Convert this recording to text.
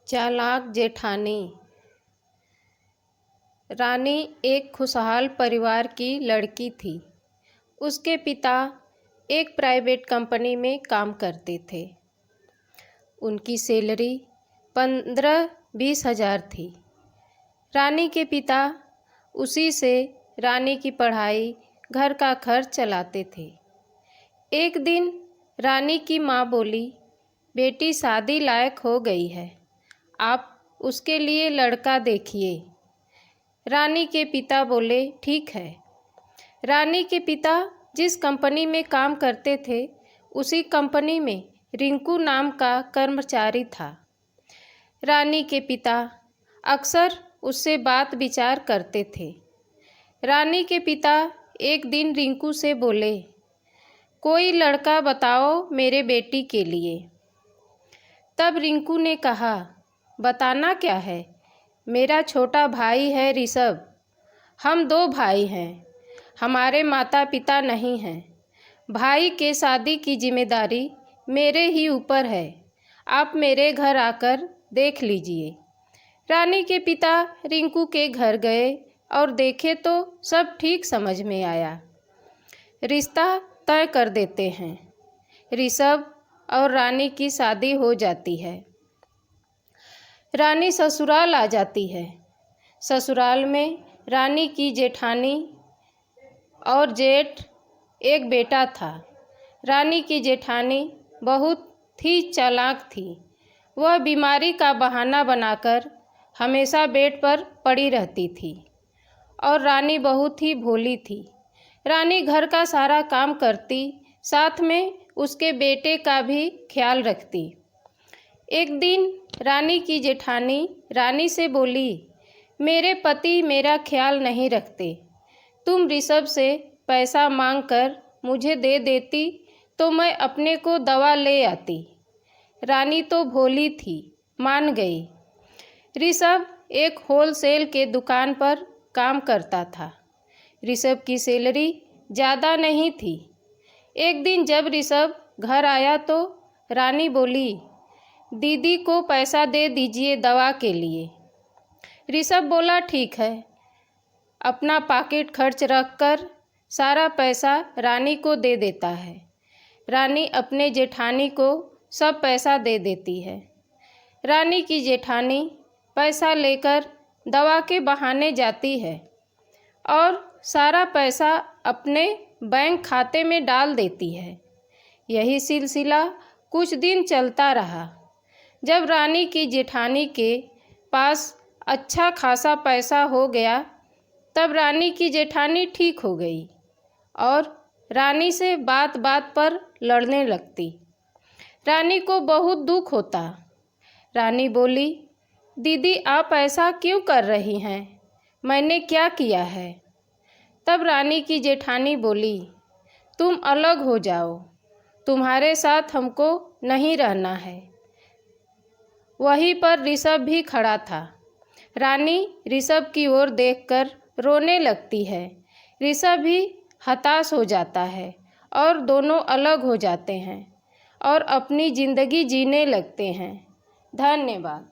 चालाक जेठानी। रानी एक खुशहाल परिवार की लड़की थी। उसके पिता एक प्राइवेट कंपनी में काम करते थे। उनकी सैलरी 15-20 हज़ार थी। रानी के पिता उसी से रानी की पढ़ाई, घर का खर्च चलाते थे। एक दिन रानी की माँ बोली, बेटी शादी लायक हो गई है, आप उसके लिए लड़का देखिए। रानी के पिता बोले, ठीक है। रानी के पिता जिस कंपनी में काम करते थे, उसी कंपनी में रिंकू नाम का कर्मचारी था। रानी के पिता अक्सर उससे बात विचार करते थे। रानी के पिता एक दिन रिंकू से बोले, कोई लड़का बताओ मेरे बेटी के लिए। तब रिंकू ने कहा, बताना क्या है, मेरा छोटा भाई है ऋषभ। हम 2 भाई हैं, हमारे माता पिता नहीं हैं। भाई के शादी की जिम्मेदारी मेरे ही ऊपर है, आप मेरे घर आकर देख लीजिए। रानी के पिता रिंकू के घर गए और देखे तो सब ठीक समझ में आया। रिश्ता तय कर देते हैं। ऋषभ और रानी की शादी हो जाती है। रानी ससुराल आ जाती है। ससुराल में रानी की जेठानी और जेठ एक बेटा था। रानी की जेठानी बहुत ही चालाक थी। वह बीमारी का बहाना बनाकर हमेशा बेड पर पड़ी रहती थी और रानी बहुत ही भोली थी। रानी घर का सारा काम करती, साथ में उसके बेटे का भी ख्याल रखती। एक दिन रानी की जेठानी रानी से बोली, मेरे पति मेरा ख्याल नहीं रखते, तुम ऋषभ से पैसा मांगकर मुझे दे देती तो मैं अपने को दवा ले आती। रानी तो भोली थी, मान गई। ऋषभ एक होलसेल के दुकान पर काम करता था। ऋषभ की सैलरी ज़्यादा नहीं थी। एक दिन जब ऋषभ घर आया तो रानी बोली, दीदी को पैसा दे दीजिए दवा के लिए। ऋषभ बोला, ठीक है। अपना पॉकेट खर्च रखकर सारा पैसा रानी को दे देता है। रानी अपने जेठानी को सब पैसा दे देती है। रानी की जेठानी पैसा लेकर दवा के बहाने जाती है और सारा पैसा अपने बैंक खाते में डाल देती है। यही सिलसिला कुछ दिन चलता रहा। जब रानी की जेठानी के पास अच्छा खासा पैसा हो गया, तब रानी की जेठानी ठीक हो गई और रानी से बात बात पर लड़ने लगती। रानी को बहुत दुख होता। रानी बोली, दीदी आप ऐसा क्यों कर रही हैं, मैंने क्या किया है। तब रानी की जेठानी बोली, तुम अलग हो जाओ, तुम्हारे साथ हमको नहीं रहना है। वहीं पर ऋषभ भी खड़ा था। रानी ऋषभ की ओर देखकर रोने लगती है। ऋषभ भी हताश हो जाता है और दोनों अलग हो जाते हैं और अपनी ज़िंदगी जीने लगते हैं। धन्यवाद।